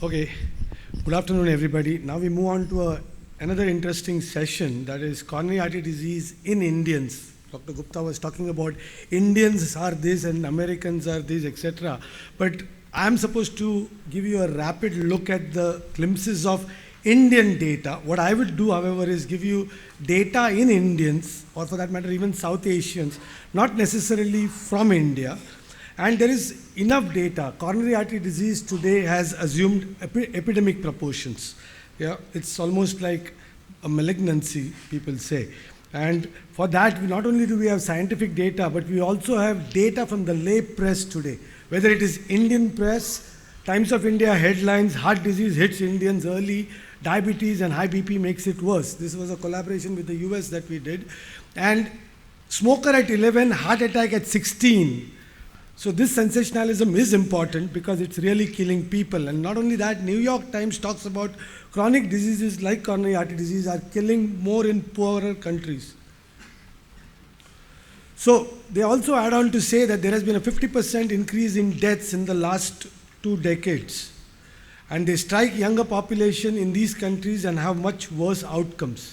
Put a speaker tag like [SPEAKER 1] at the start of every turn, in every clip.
[SPEAKER 1] Okay, good afternoon everybody. Now we move on to another interesting session, that is coronary artery disease in Indians. Dr. Gupta was talking about Indians are this and Americans are this, etc. But I'm supposed to give you a rapid look at the glimpses of Indian data. What I would do, however, is give you data in Indians, or for that matter even South Asians, not necessarily from India. And there is enough data. Coronary artery disease today has assumed epidemic proportions. Yeah, it's almost like a malignancy, people say. And for that, not only do we have scientific data, but we also have data from the lay press today. Whether it is Indian press, Times of India headlines, heart disease hits Indians early, diabetes and high BP makes it worse. This was a collaboration with the US that we did. And smoker at 11, heart attack at 16. So this sensationalism is important because it's really killing people. And not only that, New York Times talks about chronic diseases like coronary artery disease are killing more in poorer countries. So they also add on to say that there has been a 50% increase in deaths in the last 2 decades. And they strike younger population in these countries and have much worse outcomes.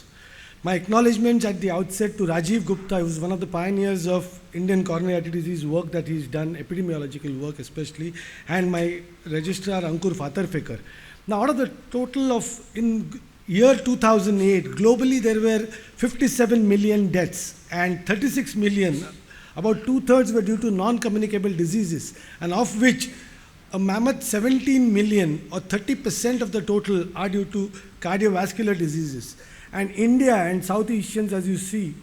[SPEAKER 1] My acknowledgements at the outset to Rajiv Gupta, who is one of the pioneers of Indian coronary artery disease work that he's done, epidemiological work especially, and my registrar Ankur Fatharfekar. Now, out of the total of, in year 2008, globally there were 57 million deaths and 36 million, about 2/3 were due to non-communicable diseases, and of which a mammoth 17 million or 30% of the total are due to cardiovascular diseases. And India and South Asians, as you see,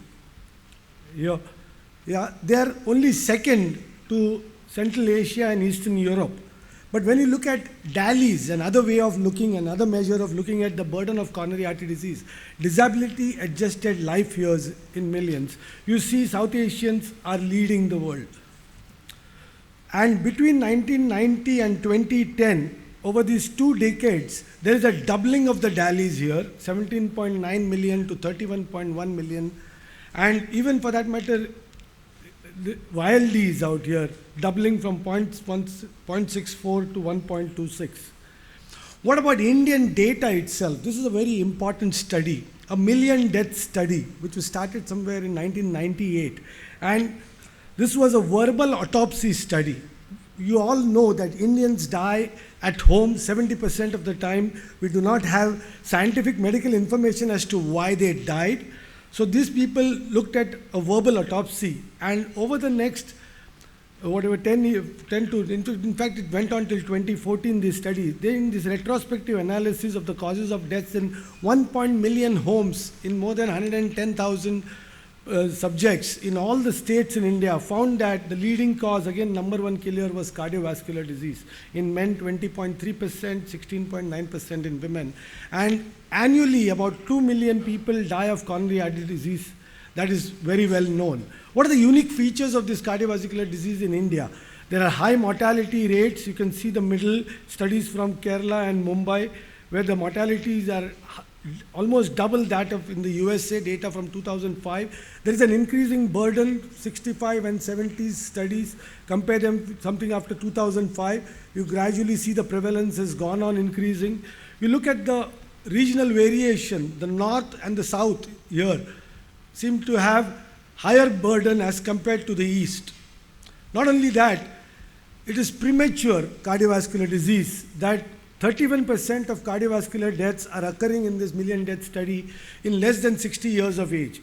[SPEAKER 1] they are only second to Central Asia and Eastern Europe. But when you look at DALYs, another way of looking, another measure of looking at the burden of coronary artery disease, disability adjusted life years in millions, you see South Asians are leading the world. And between 1990 and 2010, over these 2 decades, there is a doubling of the DALYs here, 17.9 million to 31.1 million. And even for that matter, the YLDs out here, doubling from 0.64 to 1.26. What about Indian data itself? This is a very important study, a million death study, which was started somewhere in 1998. And this was a verbal autopsy study. You all know that Indians die at home 70% of the time. We do not have scientific medical information as to why they died. So these people looked at a verbal autopsy, and over the next, 10 to, in fact it went on till 2014, this study, in this retrospective analysis of the causes of deaths in 1 million homes in more than 110,000 subjects in all the states in India, found that the leading cause, again number 1 killer, was cardiovascular disease. In men 20.3%, 16.9% in women. And annually about 2 million people die of coronary artery disease. That is very well known. What are the unique features of this cardiovascular disease in India? There are high mortality rates. You can see the middle, studies from Kerala and Mumbai, where the mortalities are almost double that of in the USA, data from 2005. There is an increasing burden, 65 and 70s studies, compare them something after 2005. You gradually see the prevalence has gone on increasing. You look at the regional variation, the north and the south here seem to have higher burden as compared to the east. Not only that, it is premature cardiovascular disease that 31% of cardiovascular deaths are occurring in this million death study in less than 60 years of age.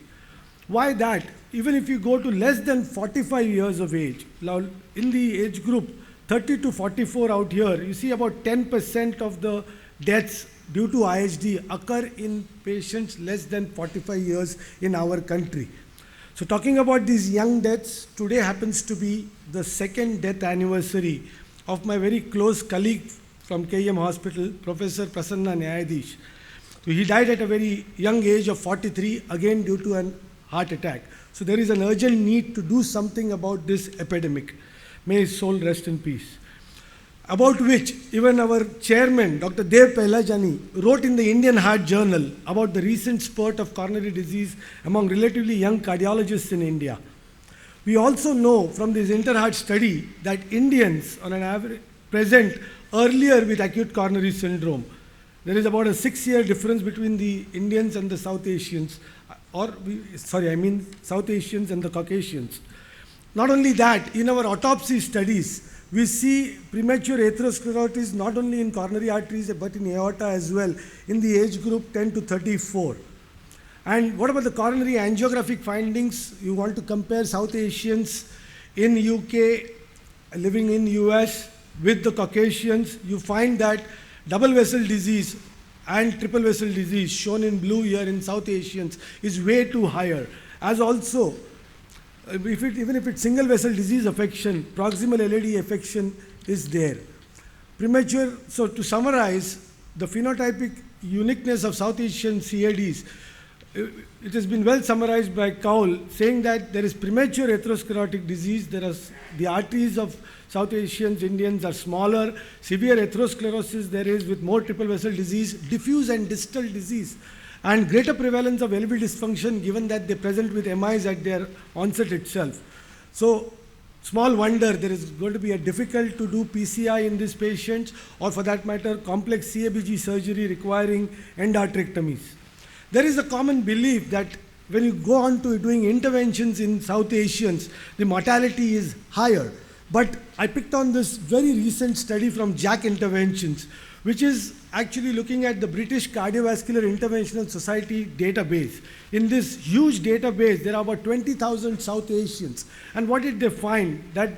[SPEAKER 1] Why that? Even if you go to less than 45 years of age, now in the age group 30 to 44 out here, you see about 10% of the deaths due to IHD occur in patients less than 45 years in our country. So talking about these young deaths, today happens to be the 2nd death anniversary of my very close colleague from KEM Hospital, Professor Prasanna Nyayadhish. So he died at a very young age of 43, again due to an heart attack. So there is an urgent need to do something about this epidemic. May his soul rest in peace. About which even our chairman, Dr. Dev Pehlajani, wrote in the Indian Heart Journal about the recent spurt of coronary disease among relatively young cardiologists in India. We also know from this Interheart study that Indians on an average present earlier with acute coronary syndrome. There is about a 6-year difference between the Indians and the South Asians, South Asians and the Caucasians. Not only that, in our autopsy studies, we see premature atherosclerosis not only in coronary arteries but in aorta as well in the age group 10 to 34. And what about the coronary angiographic findings? You want to compare South Asians in UK living in US with the Caucasians, you find that double vessel disease and triple vessel disease shown in blue here in South Asians is way too higher. As also, even if it's single vessel disease affection, proximal LAD affection is there. Premature, so to summarize, the phenotypic uniqueness of South Asian CADs, it has been well summarized by Kaul, saying that there is premature atherosclerotic disease, the arteries of South Asians, Indians are smaller, severe atherosclerosis there is with more triple vessel disease, diffuse and distal disease, and greater prevalence of LV dysfunction given that they present with MIs at their onset itself. So, small wonder there is going to be a difficult to do PCI in these patients, or for that matter, complex CABG surgery requiring endarterectomies. There is a common belief that when you go on to doing interventions in South Asians, the mortality is higher. But I picked on this very recent study from JACC Interventions, which is actually looking at the British Cardiovascular Interventional Society database. In this huge database, there are about 20,000 South Asians. And what did they find? That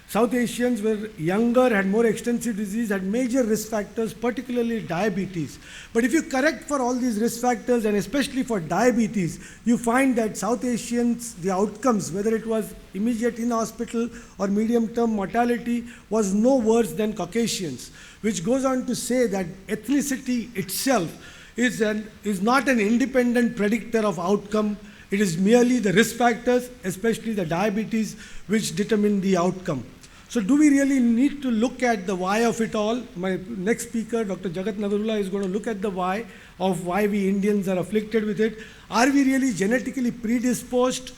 [SPEAKER 1] South Asians were younger, had more extensive disease, had major risk factors, particularly diabetes. But if you correct for all these risk factors, and especially for diabetes, you find that South Asians, the outcomes, whether it was immediate in-hospital or medium-term mortality, was no worse than Caucasians, which goes on to say that ethnicity itself is not an independent predictor of outcome. It is merely the risk factors, especially the diabetes, which determine the outcome. So do we really need to look at the why of it all? My next speaker, Dr. Jagat Nagarula, is going to look at the why of why we Indians are afflicted with it. Are we really genetically predisposed?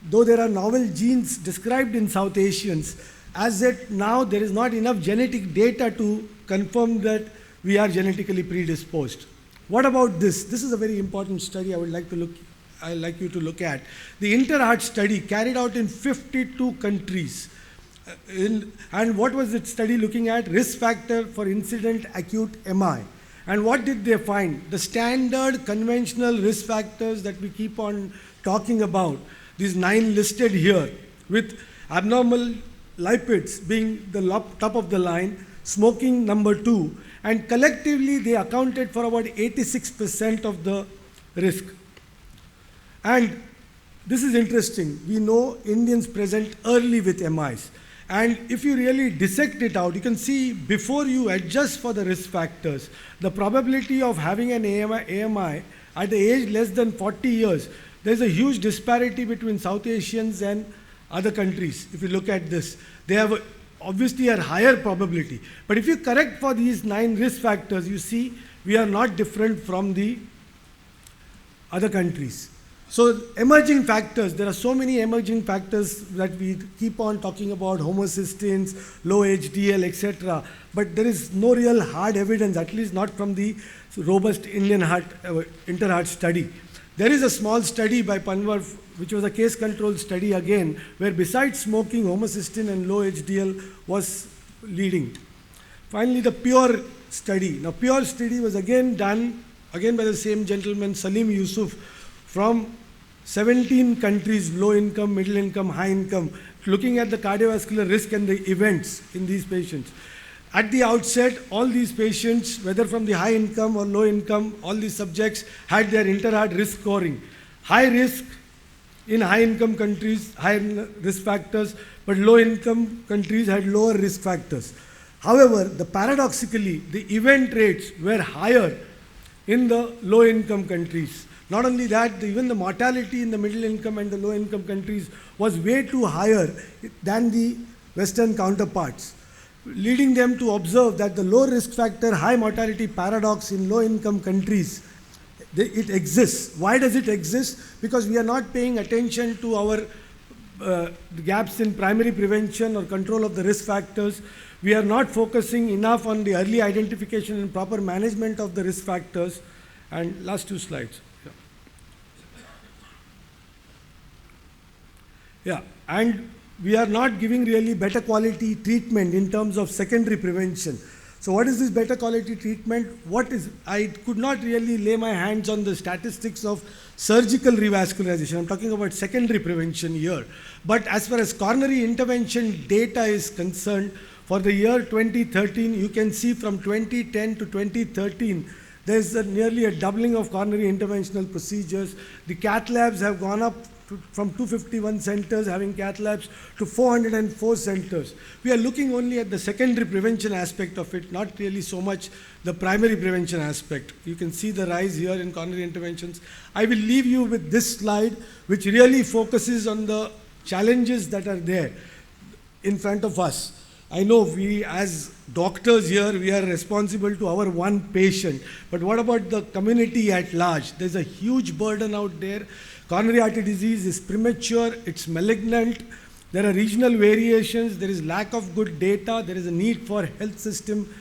[SPEAKER 1] Though there are novel genes described in South Asians, as yet now there is not enough genetic data to confirm that we are genetically predisposed. What about this? This is a very important study I'd like you to look at. The Inter-Heart study carried out in 52 countries. And what was it study looking at? Risk factor for incident acute MI. And what did they find? The standard conventional risk factors that we keep on talking about, these 9 listed here, with abnormal lipids being the top of the line, smoking number 2, and collectively they accounted for about 86% of the risk. And this is interesting. We know Indians present early with MIs. And if you really dissect it out, you can see before you adjust for the risk factors, the probability of having an AMI at the age less than 40 years, there's a huge disparity between South Asians and other countries. If you look at this, they have obviously a higher probability. But if you correct for these 9 risk factors, you see we are not different from the other countries. So emerging factors, there are so many emerging factors that we keep on talking about, homocysteines, low HDL, etc. But there is no real hard evidence, at least not from the robust Inter-Heart study. There is a small study by Panwar, which was a case control study again, where besides smoking, homocysteine and low HDL was leading. Finally, the PURE study. Now, PURE study was again done, by the same gentleman, Salim Yusuf, from 17 countries, low income, middle income, high income, looking at the cardiovascular risk and the events in these patients. At the outset, all these patients, whether from the high income or low income, all these subjects had their Inter-Heart risk scoring. High risk in high income countries, high risk factors, but low income countries had lower risk factors. However, paradoxically, the event rates were higher in the low income countries. Not only that, even the mortality in the middle income and the low income countries was way too higher than the Western counterparts, leading them to observe that the low risk factor, high mortality paradox in low income countries, it exists. Why does it exist? Because we are not paying attention to our the gaps in primary prevention or control of the risk factors. We are not focusing enough on the early identification and proper management of the risk factors. And last two slides. Yeah, and we are not giving really better quality treatment in terms of secondary prevention. So what is this better quality treatment? I could not really lay my hands on the statistics of surgical revascularization. I'm talking about secondary prevention here. But as far as coronary intervention data is concerned, for the year 2013, you can see from 2010 to 2013, there's nearly a doubling of coronary interventional procedures. The cath labs have gone up from 251 centers having cath labs to 404 centers. We are looking only at the secondary prevention aspect of it, not really so much the primary prevention aspect. You can see the rise here in coronary interventions. I will leave you with this slide, which really focuses on the challenges that are there in front of us. I know we as doctors here, we are responsible to our one patient, but what about the community at large? There's a huge burden out there. Coronary artery disease is premature, it's malignant, there are regional variations, there is lack of good data, there is a need for health system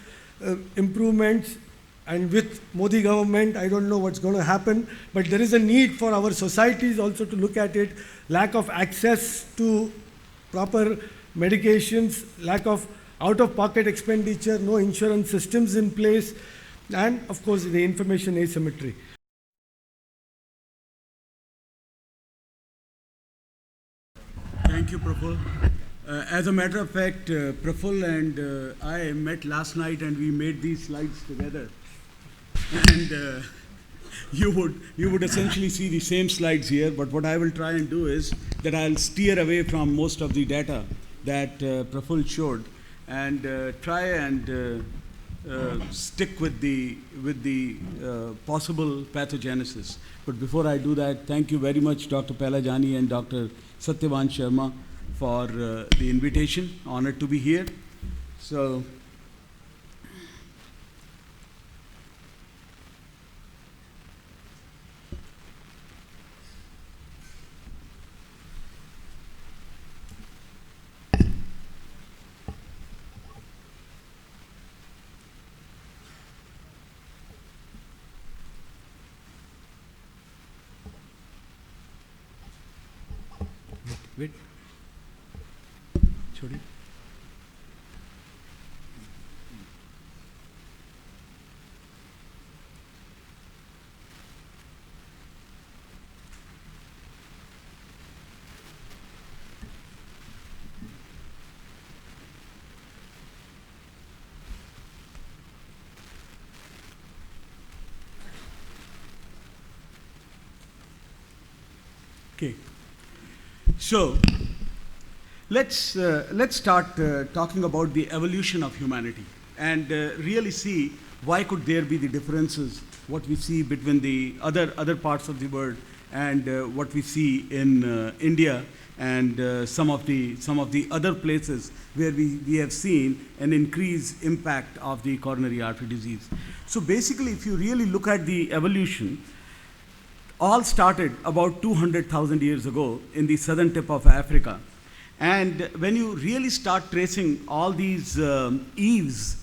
[SPEAKER 1] improvements, and with Modi government, I don't know what's going to happen, but there is a need for our societies also to look at it. Lack of access to proper medications, lack of out-of-pocket expenditure, no insurance systems in place, and of course the information asymmetry.
[SPEAKER 2] Thank you, Praful. As a matter of fact, Praful and I met last night and we made these slides together. And you would essentially see the same slides here, but what I will try and do is that I'll steer away from most of the data that Praful showed and try and stick with the possible pathogenesis. But before I do that, thank you very much, Dr. Pelajani and Dr. Satyavan Sharma, for the invitation. Honored to be here. So,
[SPEAKER 1] wait. Chodi.
[SPEAKER 2] okay. So, let's start talking about the evolution of humanity and really see why could there be the differences, what we see between the other parts of the world and what we see in India and some of the other places where we have seen an increased impact of the coronary artery disease. So basically, if you really look at the evolution, all started about 200,000 years ago in the southern tip of Africa. And when you really start tracing all these eaves,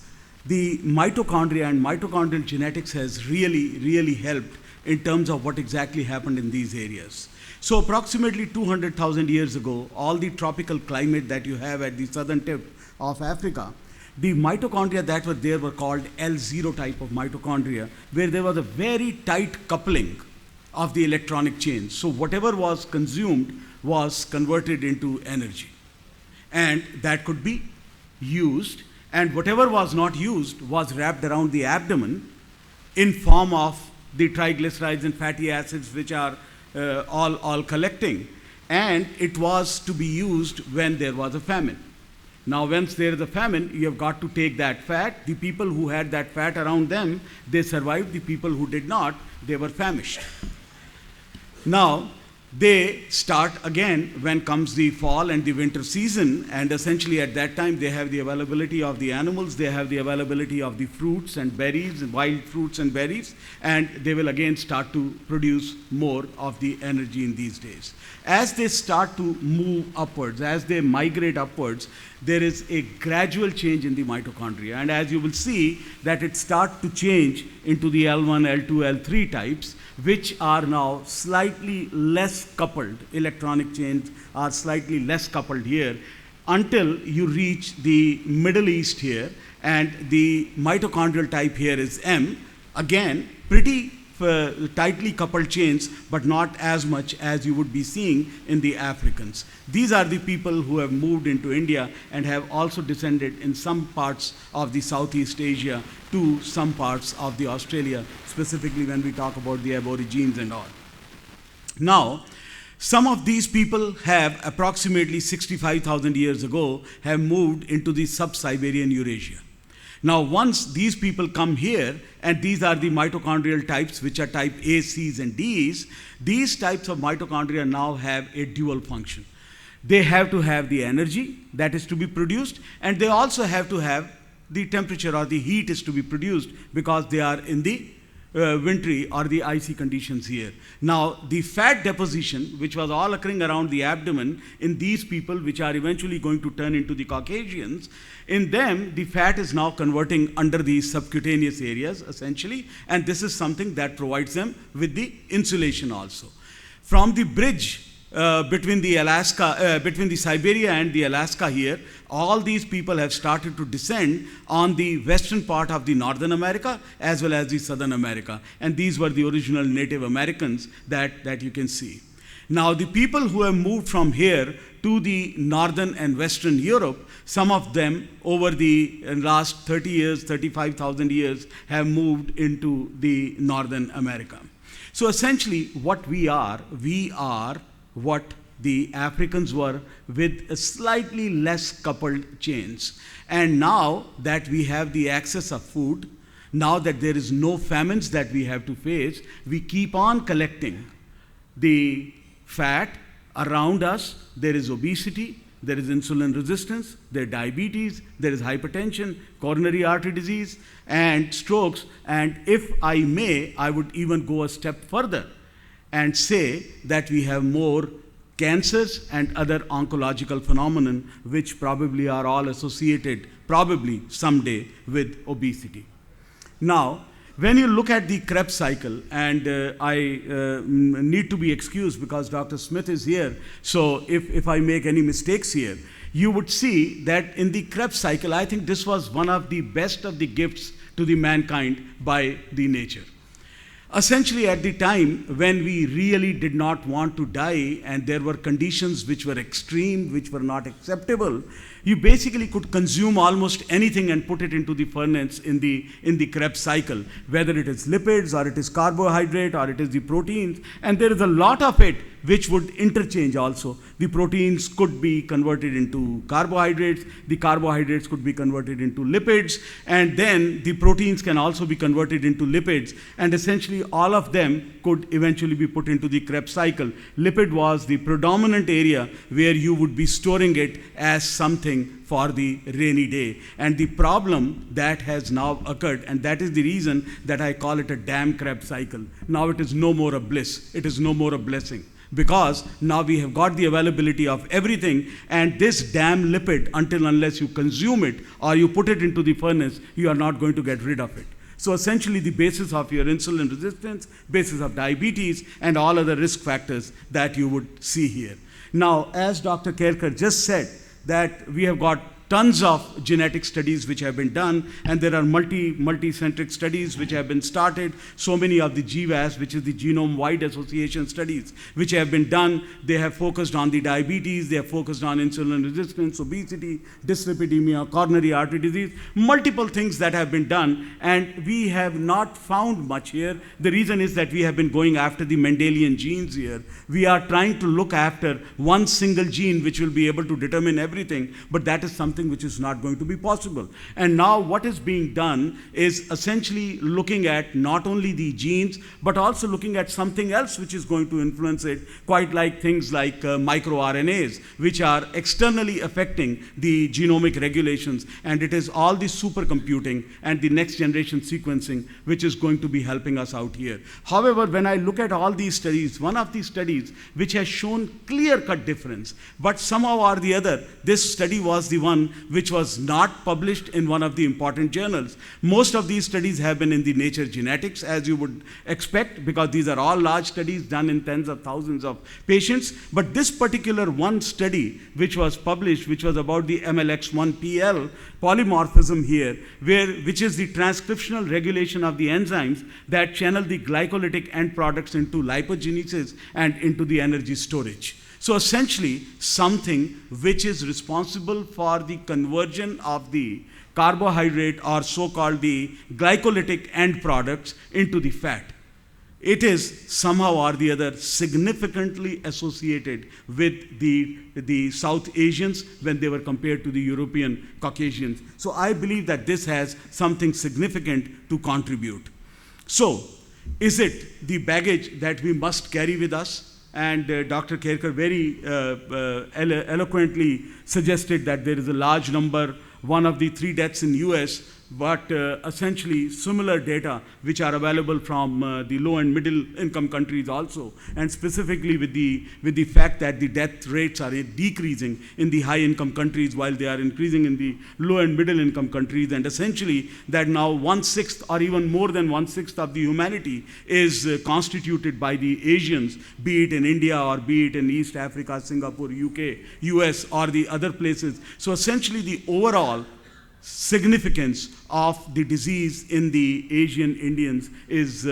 [SPEAKER 2] the mitochondria and mitochondrial genetics has really helped in terms of what exactly happened in these areas. So approximately 200,000 years ago, all the tropical climate that you have at the southern tip of Africa, the mitochondria that were there were called L0 type of mitochondria, where there was a very tight coupling of the electronic chain. So whatever was consumed was converted into energy. And that could be used, and whatever was not used was wrapped around the abdomen in form of the triglycerides and fatty acids, which are all collecting. And it was to be used when there was a famine. Now, once there is a famine, you have got to take that fat. The people who had that fat around them, they survived. The people who did not, they were famished. Now, they start again when comes the fall and the winter season, and essentially at that time they have the availability of the animals, they have the availability of the fruits and berries, wild fruits and berries, and they will again start to produce more of the energy in these days. As they start to move upwards, as they migrate upwards, there is a gradual change in the mitochondria, and as you will see that it starts to change into the L1, L2, L3 types, which are now slightly less coupled. Electronic chains are slightly less coupled here until you reach the Middle East here, and the mitochondrial type here is M. Again, pretty tightly coupled chains, but not as much as you would be seeing in the Africans. These are the people who have moved into India and have also descended in some parts of the Southeast Asia to some parts of the Australia, specifically when we talk about the Aborigines and all. Now, some of these people have approximately 65,000 years ago have moved into the sub-Siberian Eurasia. Now, once these people come here, and these are the mitochondrial types, which are type A, Cs, and Ds, these types of mitochondria now have a dual function. They have to have the energy that is to be produced, and they also have to have the temperature or the heat is to be produced because they are in the wintry or the icy conditions here. Now, the fat deposition, which was all occurring around the abdomen in these people, which are eventually going to turn into the Caucasians, in them, the fat is now converting under the subcutaneous areas, essentially, and this is something that provides them with the insulation also. From the bridge between the Siberia and the Alaska here, all these people have started to descend on the western part of the Northern America as well as the Southern America. And these were the original Native Americans that you can see. Now, the people who have moved from here to the Northern and Western Europe, some of them over the last 30 years, 35,000 years, have moved into the Northern America. So essentially what we are what the Africans were with a slightly less coupled chains. And now that we have the access of food, now that there is no famines that we have to face, we keep on collecting the fat around us. There is obesity, there is insulin resistance, there is diabetes, there is hypertension, coronary artery disease, and strokes. And if I may, I would even go a step further and say that we have more cancers and other oncological phenomenon which probably are all associated, probably someday, with obesity. Now, when you look at the Krebs cycle, and I need to be excused because Dr. Smith is here, so if I make any mistakes here, you would see that in the Krebs cycle, I think this was one of the best of the gifts to the mankind by the nature. Essentially, at the time when we really did not want to die and there were conditions which were extreme, which were not acceptable, you basically could consume almost anything and put it into the furnace in the Krebs cycle, whether it is lipids or it is carbohydrate or it is the proteins, and there is a lot of it which would interchange also. The proteins could be converted into carbohydrates, the carbohydrates could be converted into lipids, and then the proteins can also be converted into lipids, and essentially all of them could eventually be put into the Krebs cycle. Lipid was the predominant area where you would be storing it as something for the rainy day. And the problem that has now occurred, and that is the reason that I call it a damn Krebs cycle. Now it is no more a bliss, it is no more a blessing. Because now we have got the availability of everything, and this damn lipid, unless you consume it or you put it into the furnace, you are not going to get rid of it. So essentially the basis of your insulin resistance, basis of diabetes, and all other risk factors that you would see here. Now, as Dr. Kerkar just said, that we have got tons of genetic studies which have been done, and there are multi-centric studies which have been started. So many of the GWAS, which is the genome-wide association studies, which have been done. They have focused on the diabetes, they have focused on insulin resistance, obesity, dyslipidemia, coronary artery disease, multiple things that have been done, and we have not found much here. The reason is that we have been going after the Mendelian genes here. We are trying to look after one single gene which will be able to determine everything, but that is something something which is not going to be possible. And now what is being done is essentially looking at not only the genes, but also looking at something else which is going to influence it, quite like things like microRNAs, which are externally affecting the genomic regulations. And it is all the supercomputing and the next generation sequencing which is going to be helping us out here. However, when I look at all these studies, one of these studies which has shown clear-cut difference, but somehow or the other, this study was the one which was not published in one of the important journals. Most of these studies have been in the Nature Genetics, as you would expect, because these are all large studies done in tens of thousands of patients. But this particular one study which was published, which was about the MLX1PL polymorphism here, which is the transcriptional regulation of the enzymes that channel the glycolytic end products into lipogenesis and into the energy storage. So essentially, something which is responsible for the conversion of the carbohydrate or so-called the glycolytic end products into the fat. It is somehow or the other significantly associated with the South Asians when they were compared to the European Caucasians. So I believe that this has something significant to contribute. So is it the baggage that we must carry with us? And Dr. Kerkar very eloquently suggested that there is a large number, one of the 3 deaths in US, but essentially similar data which are available from the low and middle income countries also, and specifically with the fact that the death rates are decreasing in the high income countries while they are increasing in the low and middle income countries, and essentially that now 1/6 or even more than 1/6 of the humanity is constituted by the Asians, be it in India or be it in East Africa, Singapore, UK, US or the other places. So essentially the overall significance of the disease in the Asian Indians is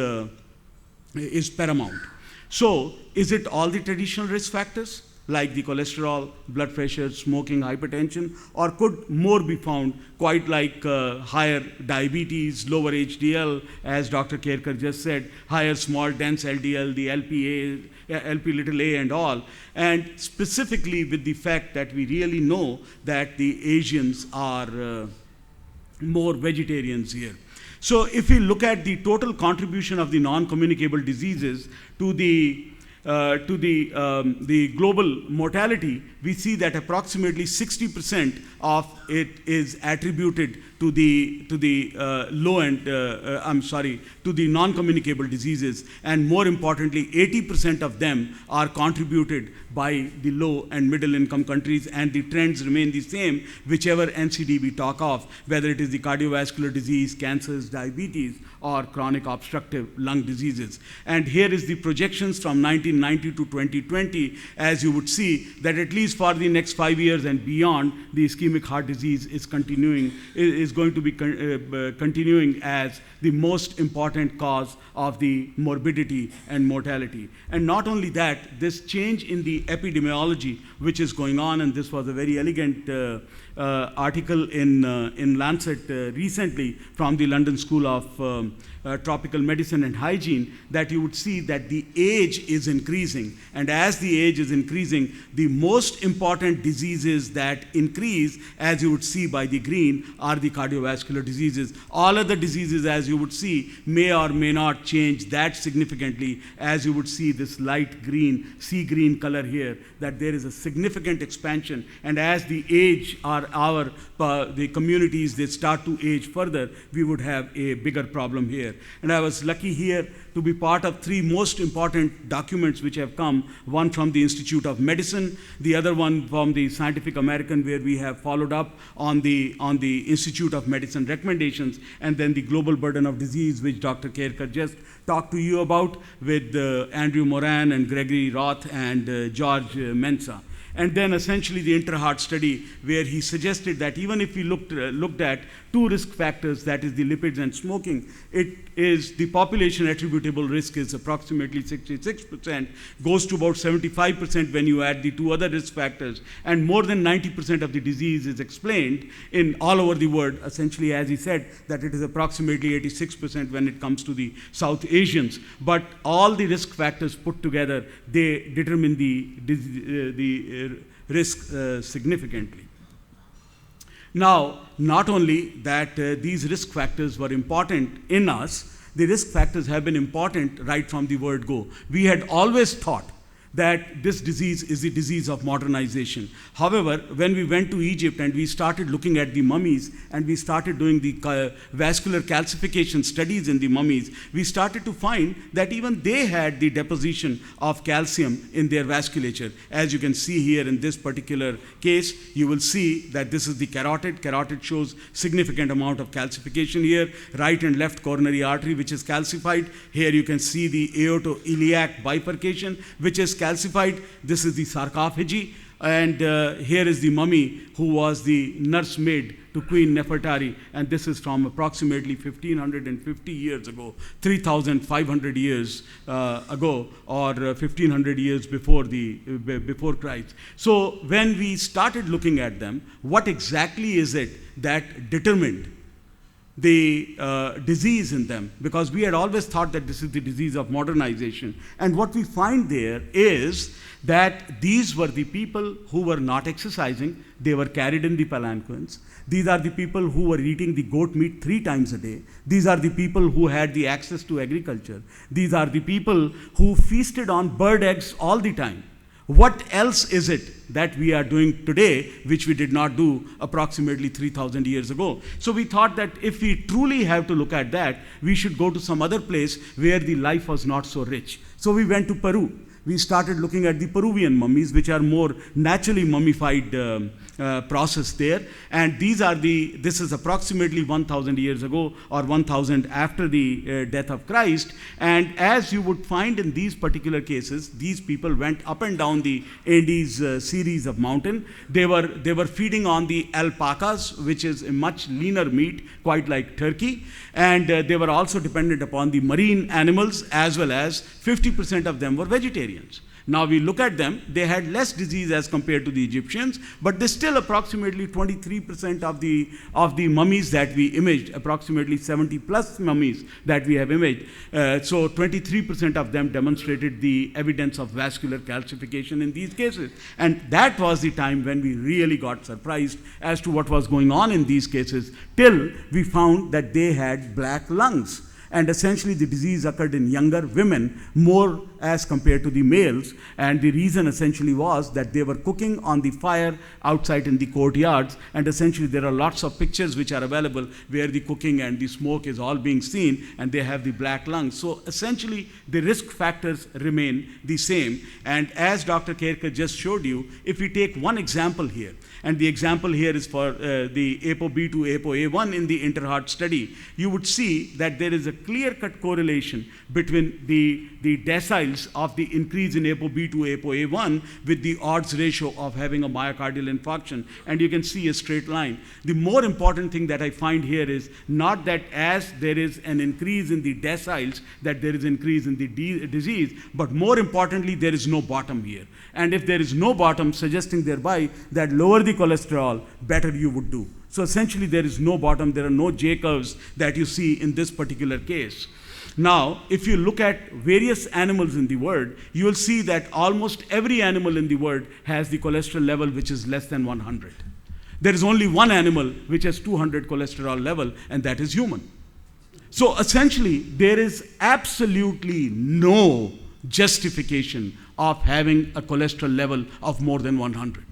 [SPEAKER 2] paramount. So is it all the traditional risk factors like the cholesterol, blood pressure, smoking, hypertension, or could more be found quite like higher diabetes, lower HDL, as Dr. Kerkar just said, higher small dense LDL, the LP little a and all, and specifically with the fact that we really know that the Asians are more vegetarians here. So if we look at the total contribution of the non-communicable diseases to the global mortality, we see that approximately 60% of it is attributed to the non-communicable diseases, and more importantly, 80% of them are contributed by the low and middle income countries, and the trends remain the same whichever NCD we talk of, whether it is the cardiovascular disease, cancers, diabetes, or chronic obstructive lung diseases. And here is the projections from 1990 to 2020, as you would see that at least for the next 5 years and beyond, the ischemic heart disease is going to be continuing as the most important cause of the morbidity and mortality. And not only that, this change in the epidemiology which is going on, and this was a very elegant article in Lancet recently from the London School of Tropical Medicine and Hygiene, that you would see that the age is increasing, and as the age is increasing, the most important diseases that increase, as you would see by the green, are the cardiovascular diseases. All other diseases, as you would see, may or may not change that significantly, as you would see this light green, sea green color here, that there is a significant expansion, and as the age the communities, they start to age further, we would have a bigger problem here. And I was lucky here to be part of 3 most important documents which have come, one from the Institute of Medicine, the other one from the Scientific American, where we have followed up on the Institute of Medicine recommendations, and then the Global Burden of Disease, which Dr. Kerkar just talked to you about with Andrew Moran and Gregory Roth and George Mensa. And then essentially the Interheart study, where he suggested that even if we looked at 2 risk factors, that is the lipids and smoking, it is the population attributable risk is approximately 66%, goes to about 75% when you add the 2 other risk factors, and more than 90% of the disease is explained in all over the world, essentially, as he said, that it is approximately 86% when it comes to the South Asians. But all the risk factors put together, they determine the risk significantly. Now, not only that these risk factors were important in us, the risk factors have been important right from the word go. We had always thought that this disease is the disease of modernization. However, when we went to Egypt and we started looking at the mummies and we started doing the vascular calcification studies in the mummies, we started to find that even they had the deposition of calcium in their vasculature. As you can see here in this particular case, you will see that this is the carotid. Carotid shows significant amount of calcification here. Right and left coronary artery, which is calcified. Here you can see the aortoiliac bifurcation, which is calcified. This is the sarcophagi, and here is the mummy who was the nursemaid to Queen Nefertari, and this is from approximately 1550 years ago, 3,500 years ago, or 1500 years before Christ. So when we started looking at them, what exactly is it that determined the disease in them? Because we had always thought that this is the disease of modernization. And what we find there is that these were the people who were not exercising. They were carried in the palanquins. These are the people who were eating the goat meat 3 times a day. These are the people who had the access to agriculture. These are the people who feasted on bird eggs all the time. What else is it that we are doing today which we did not do approximately 3,000 years ago? So we thought that if we truly have to look at that, we should go to some other place where the life was not so rich. So we went to Peru. We started looking at the Peruvian mummies, which are more naturally mummified process there. And this is approximately 1,000 years ago, or 1,000 after the death of Christ. And as you would find in these particular cases, these people went up and down the Andes series of mountain. They were feeding on the alpacas, which is a much leaner meat, quite like turkey. And they were also dependent upon the marine animals, as well as 50% of them were vegetarians. Now we look at them, they had less disease as compared to the Egyptians, but they still approximately 23% of the mummies that we imaged, approximately 70 plus mummies that we have imaged. So 23% of them demonstrated the evidence of vascular calcification in these cases. And that was the time when we really got surprised as to what was going on in these cases, till we found that they had black lungs. And essentially the disease occurred in younger women more as compared to the males. And the reason essentially was that they were cooking on the fire outside in the courtyards. And essentially there are lots of pictures which are available where the cooking and the smoke is all being seen, and they have the black lungs. So essentially the risk factors remain the same. And as Dr. Kerkar just showed you, if we take one example here, and the example here is for the ApoB to ApoA1 in the interheart study, you would see that there is a clear-cut correlation between the deciles of the increase in ApoB to ApoA1 with the odds ratio of having a myocardial infarction, and you can see a straight line. The more important thing that I find here is not that as there is an increase in the deciles that there is increase in the disease, but more importantly there is no bottom here. And if there is no bottom, suggesting thereby that lower the cholesterol, better you would do. So essentially there is no bottom, there are no J-curves that you see in this particular case. Now, if you look at various animals in the world, you will see that almost every animal in the world has the cholesterol level which is less than 100. There is only one animal which has 200 cholesterol level, and that is human. So essentially there is absolutely no justification of having a cholesterol level of more than 100.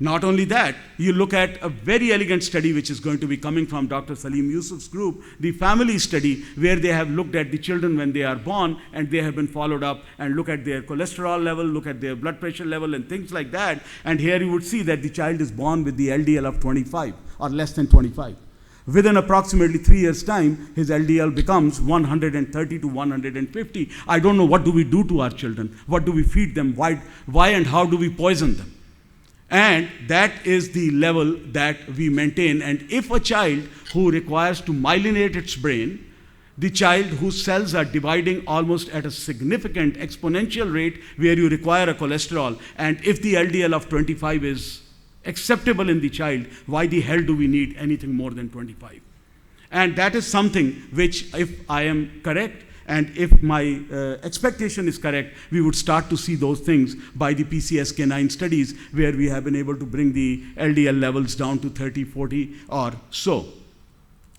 [SPEAKER 2] Not only that, you look at a very elegant study which is going to be coming from Dr. Salim Yusuf's group, the family study, where they have looked at the children when they are born, and they have been followed up and look at their cholesterol level, look at their blood pressure level and things like that. And here you would see that the child is born with the LDL of 25 or less than 25. Within approximately 3 years' time, his LDL becomes 130 to 150. I don't know, what do we do to our children? What do we feed them? Why and how do we poison them? And that is the level that we maintain. And if a child who requires to myelinate its brain, the child whose cells are dividing almost at a significant exponential rate where you require a cholesterol, and if the LDL of 25 is acceptable in the child, why the hell do we need anything more than 25? And that is something which, if I am correct, And if my expectation is correct, we would start to see those things by the PCSK9 studies, where we have been able to bring the LDL levels down to 30, 40 or so.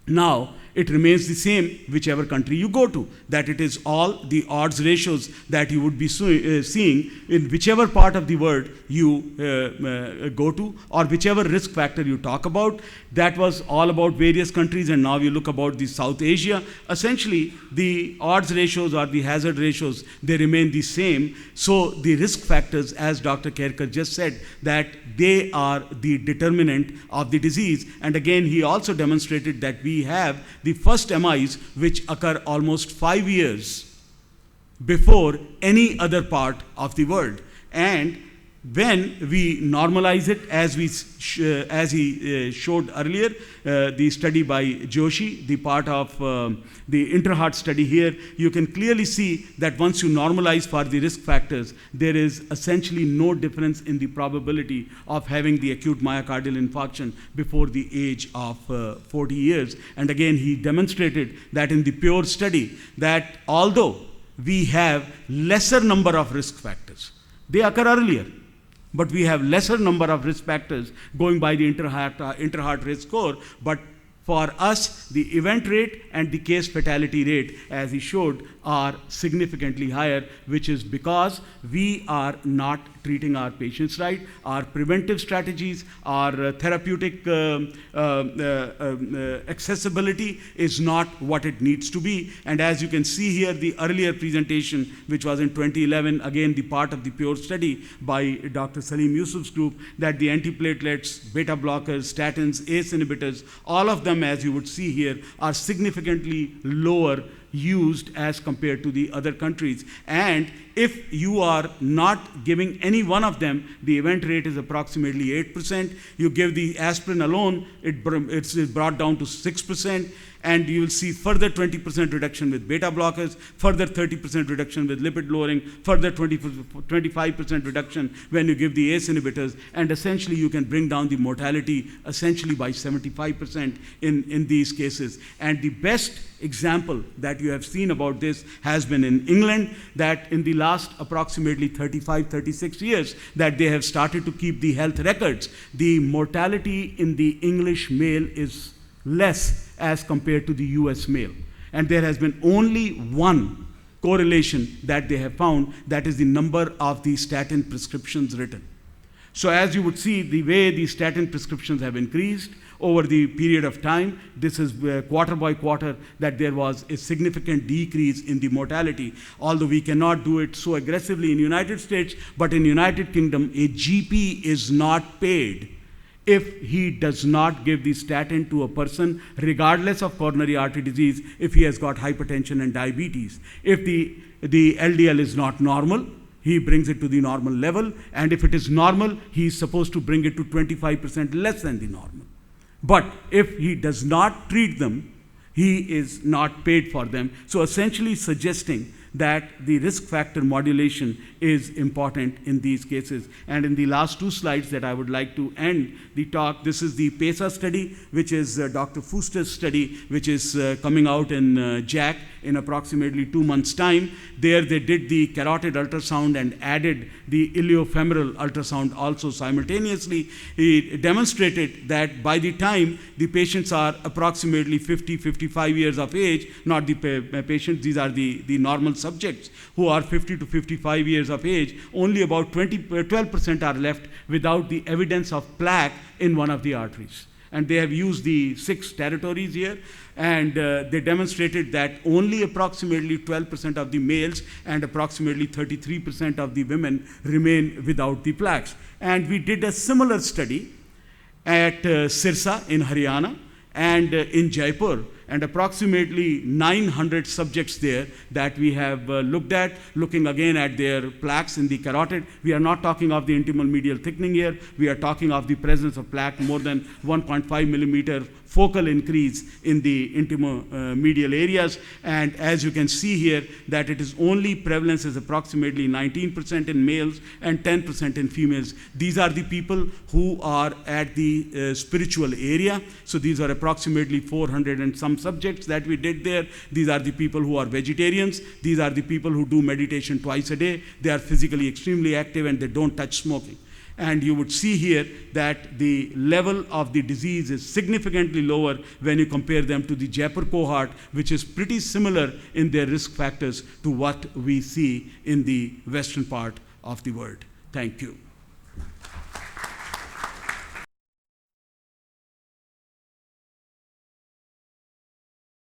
[SPEAKER 2] Now, it remains the same whichever country you go to, that it is all the odds ratios that you would be seeing in whichever part of the world you go to, or whichever risk factor you talk about. That was all about various countries, and now you look about the South Asia. Essentially, the odds ratios or the hazard ratios, they remain the same. So the risk factors, as Dr. Kerkar just said, that they are the determinant of the disease. And again, he also demonstrated that we have the first MIs which occur almost 5 years before any other part of the world. And when we normalize it, as he showed earlier, the study by Joshi, the part of the Interheart study here, you can clearly see that once you normalize for the risk factors, there is essentially no difference in the probability of having the acute myocardial infarction before the age of 40 years. And again, he demonstrated that in the PURE study, that although we have lesser number of risk factors, they occur earlier, but we have lesser number of risk factors going by the Interheart risk score. But for us, the event rate and the case fatality rate, as he showed, are significantly higher, which is because we are not treating our patients right. Our preventive strategies, our therapeutic accessibility is not what it needs to be. And as you can see here, the earlier presentation, which was in 2011, again the part of the PURE study by Dr. Salim Yusuf's group, that the antiplatelets, beta blockers, statins, ACE inhibitors, all of them, as you would see here, are significantly lower used as compared to the other countries. And if you are not giving any one of them, the event rate is approximately 8%. You give the aspirin alone, it's brought down to 6%. And you will see further 20% reduction with beta blockers, further 30% reduction with lipid lowering, further 25% reduction when you give the ACE inhibitors, and essentially you can bring down the mortality essentially by 75% in these cases. And the best example that you have seen about this has been in England, that in the last approximately 35, 36 years that they have started to keep the health records, the mortality in the English male is less as compared to the US male. And there has been only one correlation that they have found, that is the number of the statin prescriptions written. So as you would see, the way the statin prescriptions have increased over the period of time, this is quarter by quarter, that there was a significant decrease in the mortality. Although we cannot do it so aggressively in the United States, but in the United Kingdom, a GP is not paid if he does not give the statin to a person, regardless of coronary artery disease, if he has got hypertension and diabetes. If the LDL is not normal, he brings it to the normal level, and if it is normal, he is supposed to bring it to 25% less than the normal. But if he does not treat them, he is not paid for them. So essentially suggesting that the risk factor modulation is important in these cases. And in the last two slides that I would like to end the talk, this is the PESA study, which is Dr. Fuster's study, which is coming out in JACC in approximately 2 months' time. There they did the carotid ultrasound and added the iliofemoral ultrasound also simultaneously. He demonstrated that by the time the patients are approximately 50, 55 years of age, not the patients, these are the normal subjects who are 50 to 55 years of age, only about 12% are left without the evidence of plaque in one of the arteries. And they have used the 6 territories here, and they demonstrated that only approximately 12% of the males and approximately 33% of the women remain without the plaques. And we did a similar study at Sirsa in Haryana and in Jaipur, and approximately 900 subjects there that we have looked at, looking again at their plaques in the carotid. We are not talking of the intimal medial thickening here. We are talking of the presence of plaque more than 1.5 millimeter focal increase in the intermedial areas. And as you can see here, that it is only prevalence is approximately 19% in males and 10% in females. These are the people who are at the spiritual area. So these are approximately 400 and some subjects that we did there. These are the people who are vegetarians. These are the people who do meditation twice a day. They are physically extremely active and they don't touch smoking. And you would see here that the level of the disease is significantly lower when you compare them to the Jaipur cohort, which is pretty similar in their risk factors to what we see in the western part of the world. Thank you.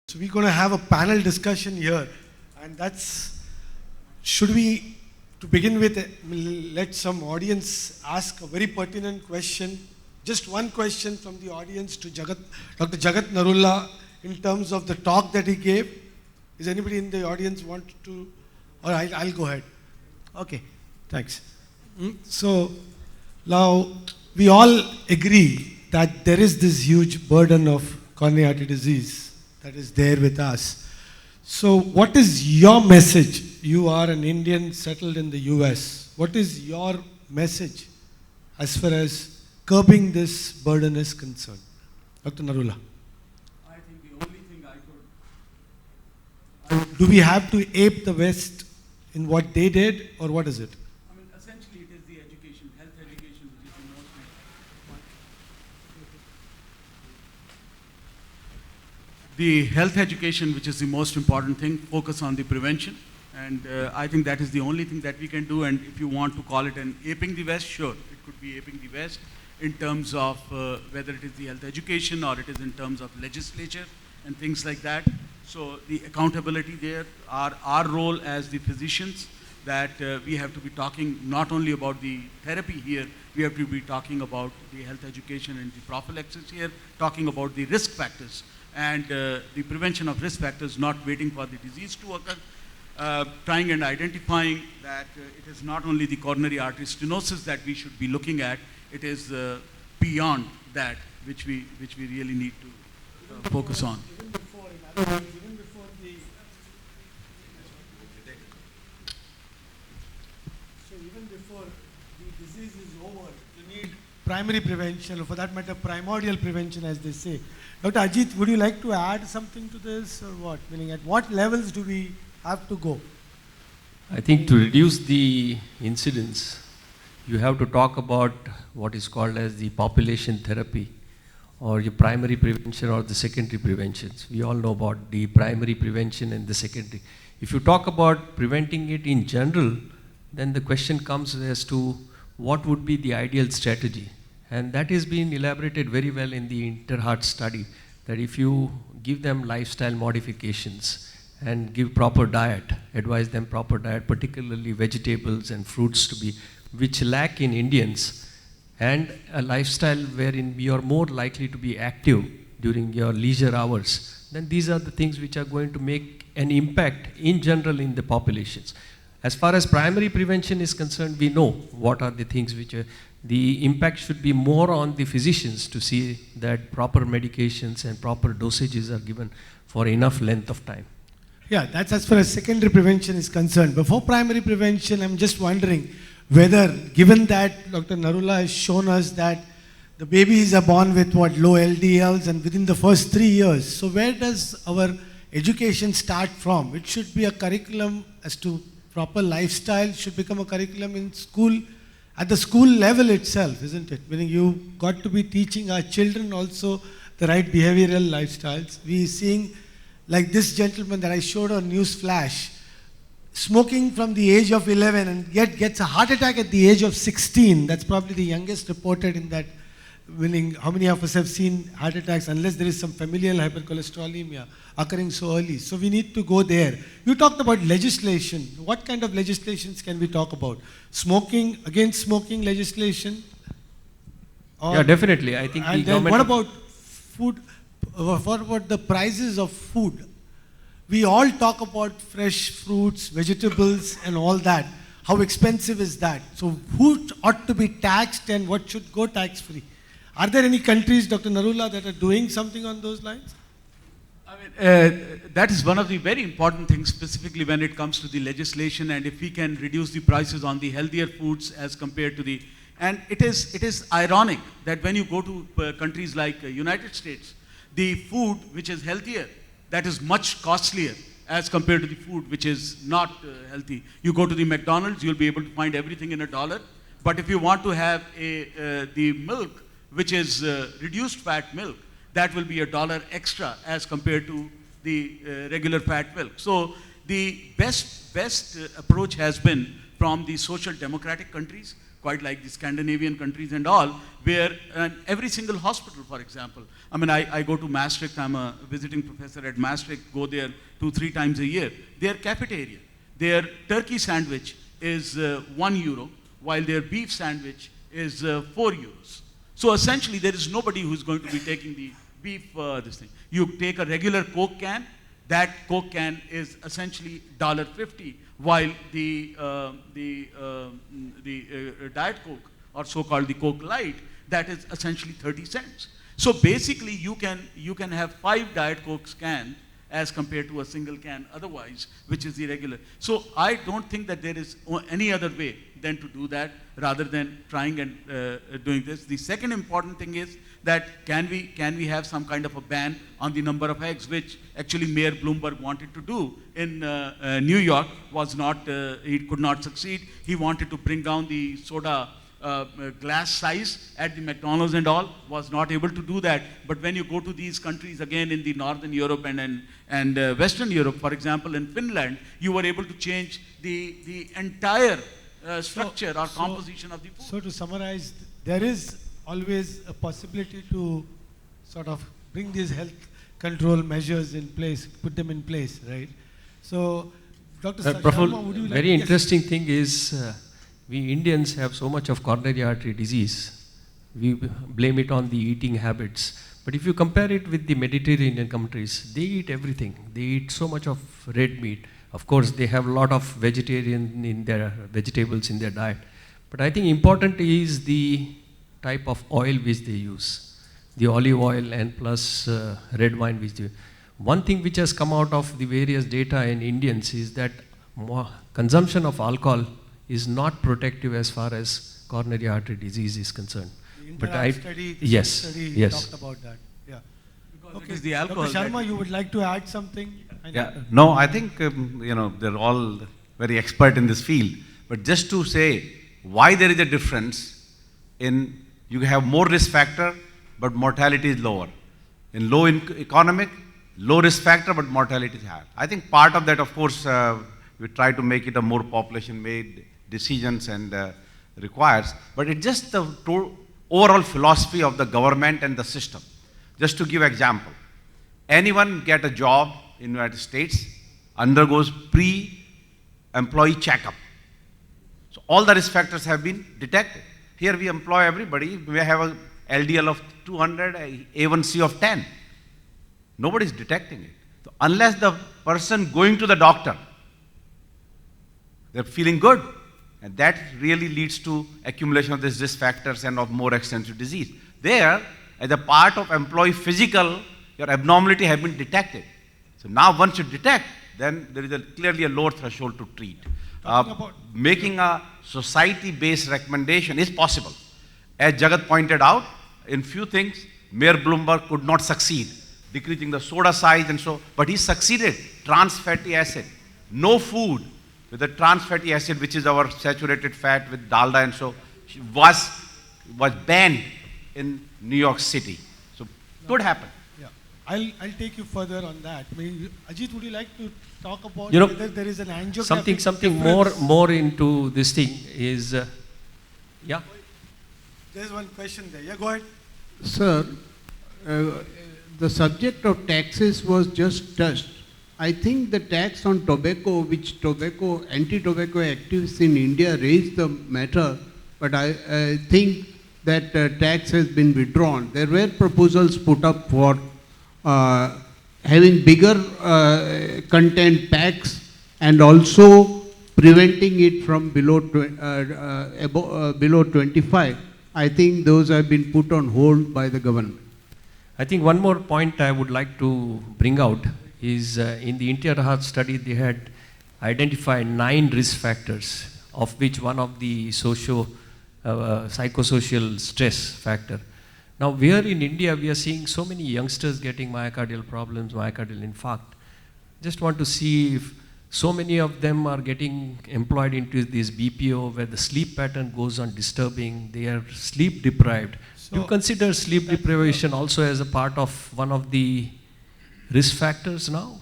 [SPEAKER 1] So we're going to have a panel discussion here, and that's, should we, to begin with, let some audience ask a very pertinent question. Just one question from the audience to Dr. Jagat Narulla in terms of the talk that he gave. Is anybody in the audience want to, or I'll go ahead. Okay, thanks. So now we all agree that there is this huge burden of coronary artery disease that is there with us. So what is your message? You are an Indian settled in the US. What is your message as far as curbing this burden is concerned? Dr. Narulla.
[SPEAKER 2] I think the only thing I could...
[SPEAKER 1] Do we have to ape the West in what they did, or what is it?
[SPEAKER 2] I mean, essentially it is the education, health education, which is the most important. The health education, which is the most important thing, focus on the prevention. And I think that is the only thing that we can do. And if you want to call it an aping the West, sure, it could be aping the West in terms of whether it is the health education or it is in terms of legislature and things like that. So the accountability there, our role as the physicians, that we have to be talking not only about the therapy here, we have to be talking about the health education and the prophylaxis here, talking about the risk factors and the prevention of risk factors, not waiting for the disease to occur. Trying and identifying that it is not only the coronary artery stenosis that we should be looking at, it is beyond that which we really need to focus on.
[SPEAKER 1] Even before, in other words, even before the disease is over, you need primary prevention, or for that matter, primordial prevention, as they say. Dr. Ajit, would you like to add something to this, or what? Meaning, at what levels do we have to go?
[SPEAKER 3] I think to reduce the incidence, you have to talk about what is called as the population therapy, or your primary prevention or the secondary preventions. We all know about the primary prevention and the secondary. If you talk about preventing it in general, then the question comes as to what would be the ideal strategy. And that has been elaborated very well in the Interheart study, that if you give them lifestyle modifications and give proper diet, advise them proper diet, particularly vegetables and fruits to be, which lack in Indians, and a lifestyle wherein we are more likely to be active during your leisure hours, then these are the things which are going to make an impact in general in the populations. As far as primary prevention is concerned, we know what are the things which are, the impact should be more on the physicians to see that proper medications and proper dosages are given for enough length of time.
[SPEAKER 1] Yeah, that's as far as secondary prevention is concerned. Before primary prevention, I'm just wondering whether, given that Dr. Narulla has shown us that the babies are born with low LDLs and within the first 3 years, so where does our education start from? It should be a curriculum as to proper lifestyle, should become a curriculum in school, at the school level itself, isn't it? Meaning you got to be teaching our children also the right behavioral lifestyles. We are seeing, like this gentleman that I showed on News Flash, smoking from the age of 11 and yet gets a heart attack at the age of 16. That's probably the youngest reported in that. Meaning, how many of us have seen heart attacks unless there is some familial hypercholesterolemia occurring so early? So we need to go there. You talked about legislation. What kind of legislations can we talk about? Smoking, against smoking legislation?
[SPEAKER 3] Yeah, definitely. I think
[SPEAKER 1] and
[SPEAKER 3] the
[SPEAKER 1] then
[SPEAKER 3] government...
[SPEAKER 1] what about food? What about the prices of food? We all talk about fresh fruits, vegetables and all that. How expensive is that? So who ought to be taxed and what should go tax-free? Are there any countries, Dr. Narula, that are doing something on those lines?
[SPEAKER 2] I mean, that is one of the very important things, specifically when it comes to the legislation, and if we can reduce the prices on the healthier foods as compared to the, and it is ironic that when you go to countries like United States, the food which is healthier, that is much costlier as compared to the food which is not healthy. You go to the McDonald's, you'll be able to find everything in $1. But if you want to have the milk, which is reduced fat milk, that will be $1 extra as compared to the regular fat milk. So the best approach has been from the social democratic countries, quite like the Scandinavian countries and all, where every single hospital, for example, I mean, I go to Maastricht, I'm a visiting professor at Maastricht, go there 2-3 times a year. Their cafeteria, their turkey sandwich is €1, while their beef sandwich is €4. So essentially, there is nobody who's going to be taking the beef, this thing. You take a regular Coke can, that Coke can is essentially $1.50, while the Diet Coke, or so-called the Coke Light, that is essentially 30 cents. So basically, you can have 5 Diet Cokes can as compared to a single can otherwise, which is irregular. So I don't think that there is any other way than to do that rather than trying and doing this. The second important thing is that can we have some kind of a ban on the number of eggs, which actually Mayor Bloomberg wanted to do in New York, was not, he could not succeed. He wanted to bring down the soda glass size at the McDonald's and all, was not able to do that. But when you go to these countries again in the Northern Europe and Western Europe, for example, in Finland, you were able to change the entire structure or composition of the food.
[SPEAKER 1] So to summarize, there is always a possibility to sort of bring these health control measures in place, put them in place, right? So, Dr. Sharma, would you like
[SPEAKER 3] very interesting thing is, we Indians have so much of coronary artery disease. We blame it on the eating habits. But if you compare it with the Mediterranean countries, they eat everything. They eat so much of red meat. Of course, they have a lot of vegetables in their diet. But I think important is the type of oil which they use. The olive oil and plus red wine which they use. One thing which has come out of the various data in Indians is that consumption of alcohol is not protective as far as coronary artery disease is concerned.
[SPEAKER 1] But study talked about that. Yeah.
[SPEAKER 2] Okay. It is the alcohol.
[SPEAKER 1] Dr. Sharma, you would like to add something?
[SPEAKER 4] Yeah. No, I think they're all very expert in this field. But just to say why there is a difference in, you have more risk factor, but mortality is lower. In low economic, low risk factor, but mortality is higher. I think part of that, of course, we try to make it a more population-made decisions and requires, but it's just the overall philosophy of the government and the system. Just to give example, anyone get a job in the United States undergoes pre-employee checkup. So all the risk factors have been detected. Here we employ everybody. We have a LDL of 200, A1C of 10. Nobody is detecting it. So unless the person going to the doctor, they're feeling good. And that really leads to accumulation of these risk factors and of more extensive disease. There, as a part of employee physical, your abnormality has been detected. So now once you detect, then there is clearly a lower threshold to treat. Making a society-based recommendation is possible. As Jagat pointed out, in few things, Mayor Bloomberg could not succeed, decreasing the soda size and so, but he succeeded. Trans fatty acid, no food with the trans fatty acid, which is our saturated fat with dalda and so, was banned in New York City. So could happen.
[SPEAKER 1] Yeah, I'll take you further on that. Ajit, would you like to talk about whether there is an angiographic
[SPEAKER 3] something more into this thing is, yeah.
[SPEAKER 1] There's one question there. Yeah, go ahead.
[SPEAKER 5] Sir, the subject of taxes was just touched. I think the tax on tobacco, which anti-tobacco activists in India raised the matter, but I think that tax has been withdrawn. There were proposals put up for having bigger content packs and also preventing it from below 25. I think those have been put on hold by the government.
[SPEAKER 3] I think one more point I would like to bring out is in the India Rahat study they had identified 9 risk factors, of which one of the psychosocial stress factor. Now where in India we are seeing so many youngsters getting myocardial problems, myocardial infarct. Just want to see if so many of them are getting employed into this BPO where the sleep pattern goes on disturbing, they are sleep deprived. Do you consider sleep deprivation also as a part of one of the risk factors now?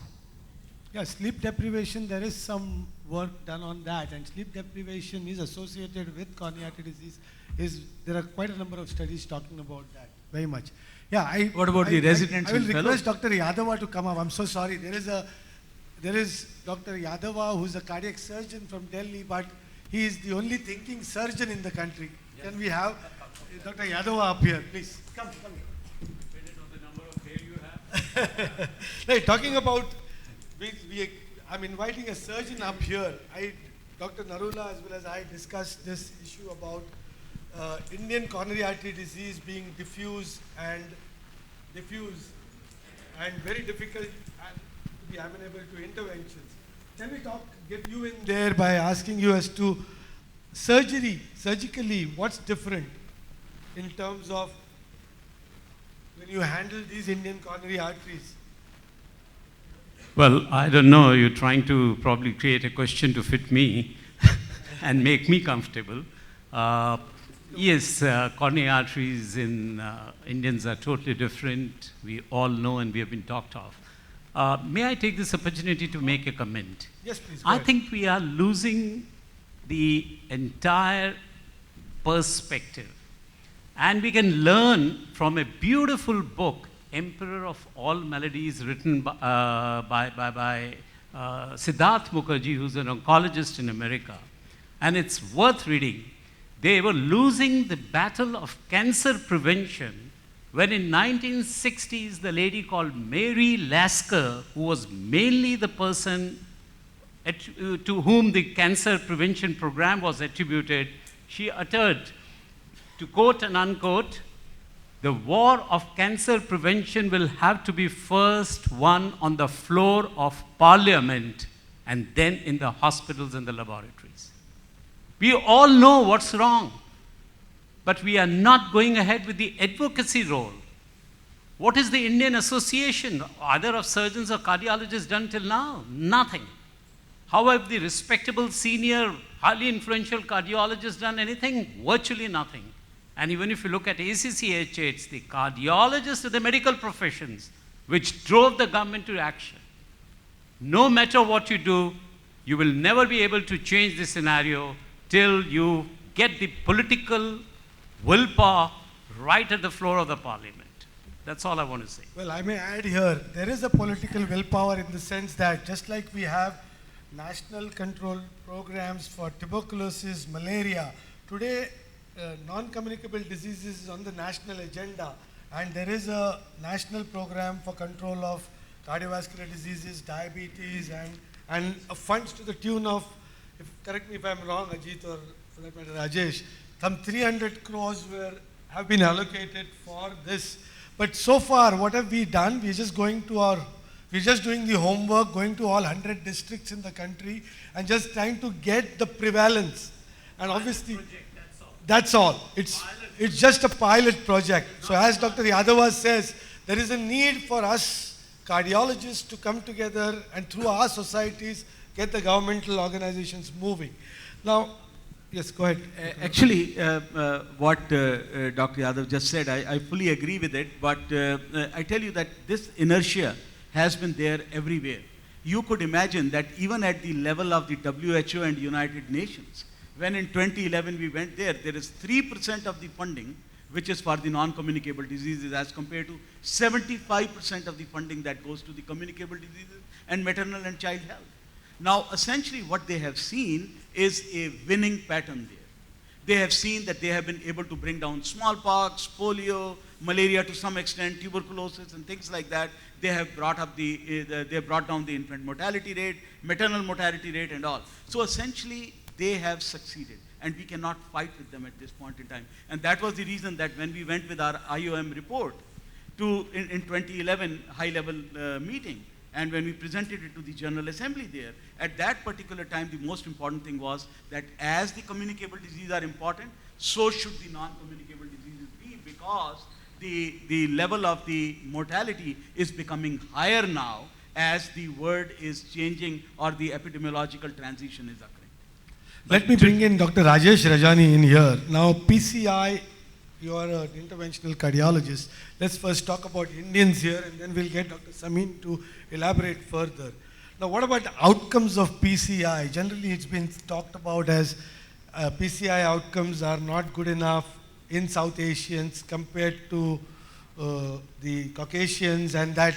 [SPEAKER 1] Yeah, sleep deprivation, there is some work done on that, and sleep deprivation is associated with coronary artery disease. There are quite a number of studies talking about that, very much. Yeah,
[SPEAKER 2] What about the residents
[SPEAKER 1] I will
[SPEAKER 2] and
[SPEAKER 1] request Dr. Yadava to come up. I'm so sorry. There is Dr. Yadava, who's a cardiac surgeon from Delhi, but he is the only thinking surgeon in the country. Yes. Can we have Dr. Yadava up here, please? Come here.
[SPEAKER 2] Depending on the number of hair you have.
[SPEAKER 1] Right, talking about, I'm inviting a surgeon up here. Dr. Narula as well as I discussed this issue about Indian coronary artery disease being diffuse and very difficult and to be amenable to interventions. Can we get you in there by asking you as to surgically, what's different in terms of when you handle these Indian coronary arteries?
[SPEAKER 6] Well, I don't know. You're trying to probably create a question to fit me and make me comfortable. Yes, coronary arteries in Indians are totally different. We all know and we have been talked of. May I take this opportunity to make a comment?
[SPEAKER 1] Yes, please.
[SPEAKER 6] I think we are losing the entire perspective. And we can learn from a beautiful book, Emperor of All Melodies, written by Siddharth Mukherjee, who's an oncologist in America. And it's worth reading. They were losing the battle of cancer prevention when in 1960s, the lady called Mary Lasker, who was mainly the person to whom the cancer prevention program was attributed, she uttered, to quote and unquote, "The war of cancer prevention will have to be first won on the floor of parliament and then in the hospitals and the laboratories." We all know what's wrong, but we are not going ahead with the advocacy role. What is the Indian Association, either of surgeons or cardiologists, done till now? Nothing. How have the respectable senior, highly influential cardiologists done anything? Virtually nothing. And even if you look at ACCHA, it's the cardiologists of the medical professions which drove the government to action. No matter what you do, you will never be able to change the scenario till you get the political willpower right at the floor of the parliament. That's all I want to say.
[SPEAKER 1] Well, I may add here, there is a political willpower in the sense that just like we have national control programs for tuberculosis, malaria, today non-communicable diseases is on the national agenda, and there is a national program for control of cardiovascular diseases, diabetes, and funds to the tune of, correct me if I'm wrong, Ajit, or for that matter, Rajesh, some 300 crores have been allocated for this. But so far, what have we done? We're just doing the homework, going to all 100 districts in the country, and just trying to get the prevalence. And obviously, that's all. It's just a pilot project. So as Dr. Yadava says, there is a need for us cardiologists to come together and through our societies get the governmental organizations moving. Now, yes, go ahead.
[SPEAKER 2] Actually, what Dr. Yadav just said, I fully agree with it, but I tell you that this inertia has been there everywhere. You could imagine that even at the level of the WHO and United Nations, when in 2011 we went there, there is 3% of the funding which is for the non-communicable diseases as compared to 75% of the funding that goes to the communicable diseases and maternal and child health. Now, essentially what they have seen is a winning pattern there. They have seen that they have been able to bring down smallpox, polio, malaria to some extent, tuberculosis and things like that. They have brought up they have brought down the infant mortality rate, maternal mortality rate and all. So essentially, they have succeeded. and we cannot fight with them at this point in time. And that was the reason that when we went with our IOM report in 2011 high-level meeting, and when we presented it to the General Assembly there, at that particular time, the most important thing was that as the communicable diseases are important, so should the non-communicable diseases be, because the level of the mortality is becoming higher now as the word is changing or the epidemiological transition is occurring.
[SPEAKER 1] Let me bring in Dr. Rajesh Rajani in here. Now, PCI, you are an interventional cardiologist. Let's first talk about Indians here, and then we'll get Dr. Samin to elaborate further. Now, what about the outcomes of PCI? Generally, it's been talked about as PCI outcomes are not good enough in South Asians compared to the Caucasians, and that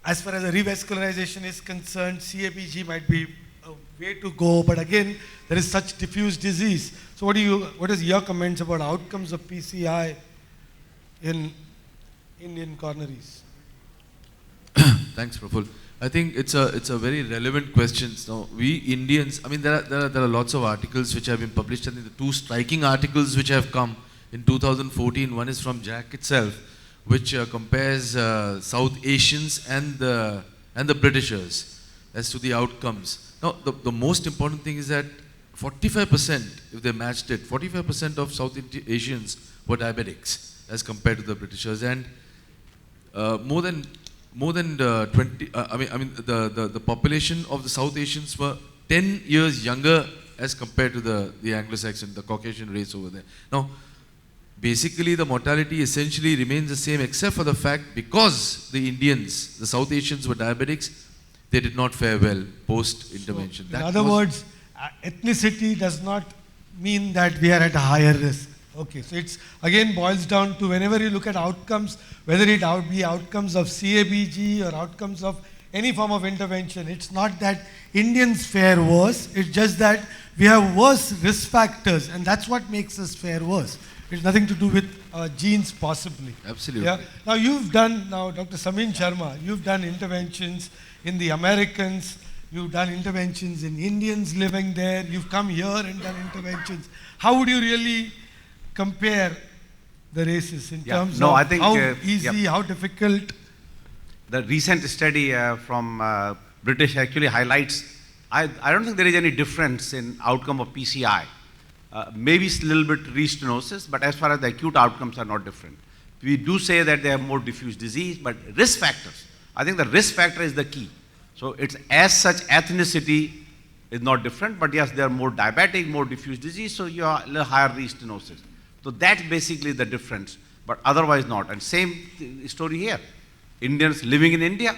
[SPEAKER 1] as far as the revascularization is concerned, CABG might be a way to go, but again, there is such diffuse disease. So what is your comments about outcomes of PCI in Indian coronaries?
[SPEAKER 7] Thanks, Praful. I think it's a very relevant question. Now, we Indians, I mean, there are lots of articles which have been published. I think the two striking articles which have come in 2014, one is from JAC itself, which compares South Asians and the Britishers as to the outcomes. Now, the most important thing is that 45%, if they matched it, 45% of South Asians were diabetics as compared to the Britishers, and more than 20. The population of the South Asians were 10 years younger as compared to the Anglo-Saxon, the Caucasian race over there. Now, basically, the mortality essentially remains the same, except for the fact because the Indians, the South Asians, were diabetics, they did not fare well post-intervention.
[SPEAKER 1] So, in other words, ethnicity does not mean that we are at a higher risk. Okay, so it's again boils down to whenever you look at outcomes, whether it be outcomes of CABG or outcomes of any form of intervention, it's not that Indians fare worse, it's just that we have worse risk factors, and that's what makes us fare worse. It's nothing to do with genes possibly.
[SPEAKER 7] Absolutely.
[SPEAKER 1] Yeah. Now, Dr. Samin Sharma, you've done interventions in the Americans, you've done interventions in Indians living there, you've come here and done interventions. How would you really compare the races in terms of how easy, how difficult?
[SPEAKER 4] The recent study from British actually highlights, I don't think there is any difference in outcome of PCI. Maybe it's a little bit restenosis, but as far as the acute outcomes are not different. We do say that they have more diffuse disease, but risk factors, I think the risk factor is the key. So it's as such ethnicity is not different, but yes, they are more diabetic, more diffuse disease, so you are a little higher restenosis. So that's basically the difference, but otherwise not. And same story here. Indians living in India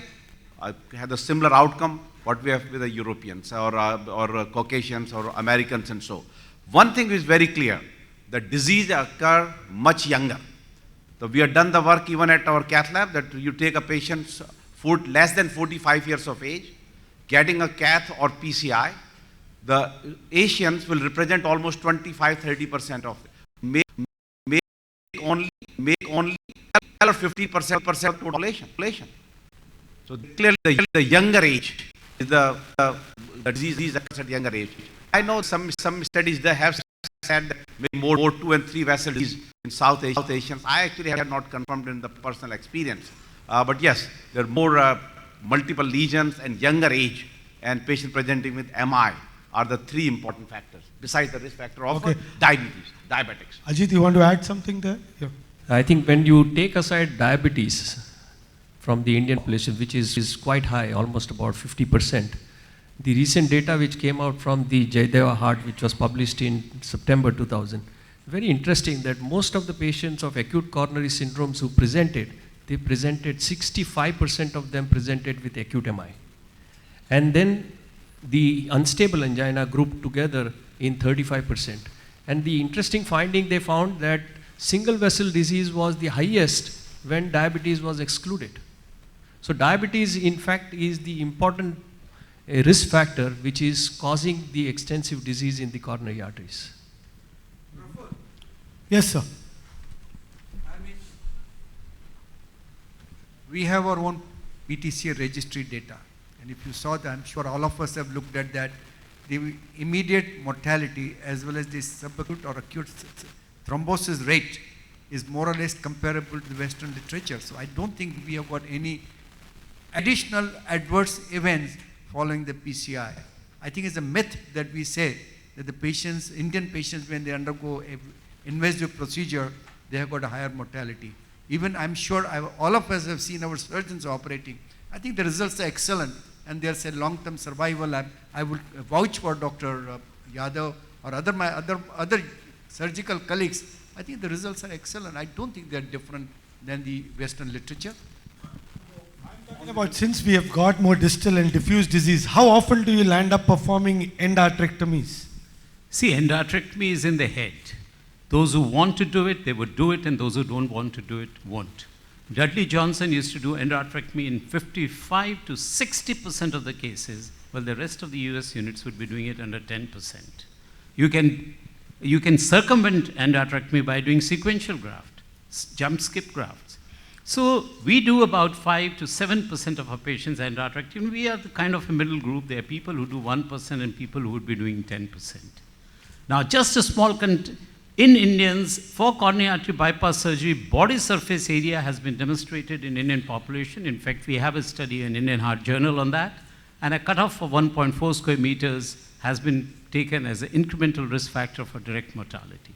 [SPEAKER 4] had a similar outcome what we have with the Europeans or Caucasians or Americans and so. One thing is very clear, the disease occur much younger. So we have done the work even at our cath lab that you take a patient less than 45 years of age, getting a cath or PCI, the Asians will represent almost 25-30% of it. Make only 10 or 50% of population. So clearly the younger age is the disease occurs at younger age. I know some studies that have said that maybe more 2 and 3 vessel disease in South Asians. I actually have not confirmed in the personal experience. But yes, there are more multiple lesions and younger age, and patients presenting with MI are the 3 important factors besides the risk factor of diabetics.
[SPEAKER 1] Ajit, you want to add something there? Yeah.
[SPEAKER 3] I think when you take aside diabetes from the Indian population, which is quite high, almost about 50%, the recent data which came out from the Jaydeva Heart, which was published in September 2000, very interesting that most of the patients of acute coronary syndromes who presented, 65% of them presented with acute MI. And then the unstable angina grouped together in 35%. And the interesting finding they found that single vessel disease was the highest when diabetes was excluded. So diabetes in fact is the important risk factor which is causing the extensive disease in the coronary arteries.
[SPEAKER 1] Yes, sir.
[SPEAKER 8] I mean, we have our own PTCA registry data. And if you saw that, I'm sure all of us have looked at that. the immediate mortality as well as the subacute or acute thrombosis rate is more or less comparable to the Western literature. So I don't think we have got any additional adverse events following the PCI. I think it's a myth that we say that the patients, Indian patients, when they undergo an invasive procedure, they have got a higher mortality. Even I'm sure all of us have seen our surgeons operating. I think the results are excellent, and there's a long-term survival. I would vouch for Dr. Yadav or my other surgical colleagues. I think the results are excellent. I don't think they're different than the Western literature.
[SPEAKER 1] Talking about, since we have got more distal and diffuse disease, how often do you land up performing endarterectomies?
[SPEAKER 6] See, endarterectomy is in the head. Those who want to do it, they would do it, and those who don't want to do it, won't. Dudley Johnson used to do endarterectomy in 55 to 60% of the cases, while the rest of the US units would be doing it under 10%. You can circumvent endarterectomy by doing sequential graft, jump skip grafts. So we do about 5 to 7% of our patients endarterectomy. We are the kind of a middle group. There are people who do 1% and people who would be doing 10%. Now, just a small in Indians, for coronary artery bypass surgery, body surface area has been demonstrated in Indian population. In fact, we have a study in Indian Heart Journal on that. And a cutoff of 1.4 square meters has been taken as an incremental risk factor for direct mortality.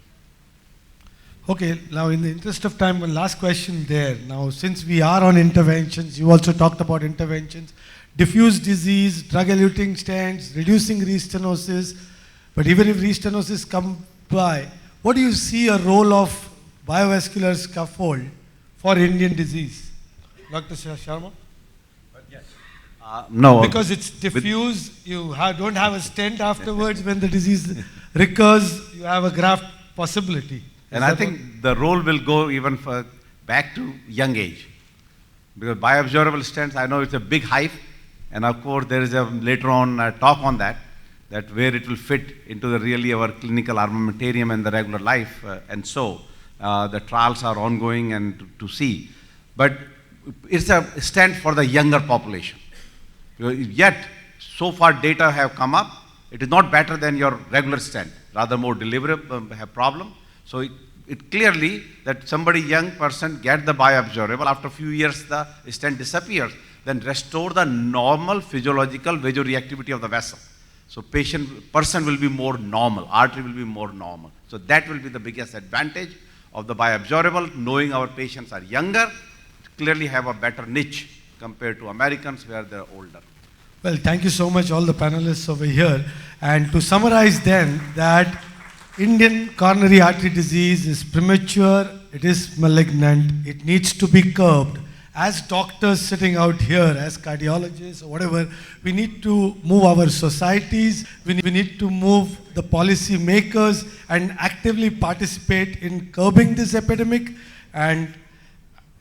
[SPEAKER 1] Okay, now in the interest of time, one last question there. Now, since we are on interventions, you also talked about interventions, diffuse disease, drug-eluting stents, reducing restenosis, but even if restenosis come by, what do you see a role of biovascular scaffold for Indian disease? Dr. Sharma?
[SPEAKER 4] No.
[SPEAKER 1] Because it's diffuse, you don't have a stent afterwards. When the disease recurs, you have a graft possibility.
[SPEAKER 4] And I think the role will go even back to young age. Because bioabsorbable stents, I know it's a big hype, and of course there is a later on talk on that where it will fit into the really our clinical armamentarium and the regular life, and so the trials are ongoing and to see. But it's a stent for the younger population. Yet, so far data have come up, it is not better than your regular stent, rather more deliverable, have problem. So it clearly that somebody young person get the bioabsorbable, after a few years the stent disappears, then restore the normal physiological vasoreactivity of the vessel. So person will be more normal, artery will be more normal. So that will be the biggest advantage of the bioabsorbable. Knowing our patients are younger, clearly have a better niche compared to Americans where they're older.
[SPEAKER 1] Well, thank you so much, all the panelists over here. And to summarize then, that Indian coronary artery disease is premature, it is malignant, it needs to be curbed. As doctors sitting out here, as cardiologists or whatever, we need to move our societies, we need to move the policy makers and actively participate in curbing this epidemic. And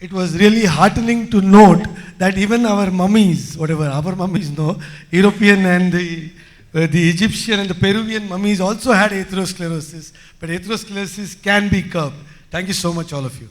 [SPEAKER 1] it was really heartening to note that even our mummies, whatever our mummies know, European and the Egyptian and the Peruvian mummies also had atherosclerosis, but atherosclerosis can be curbed. Thank you so much, all of you.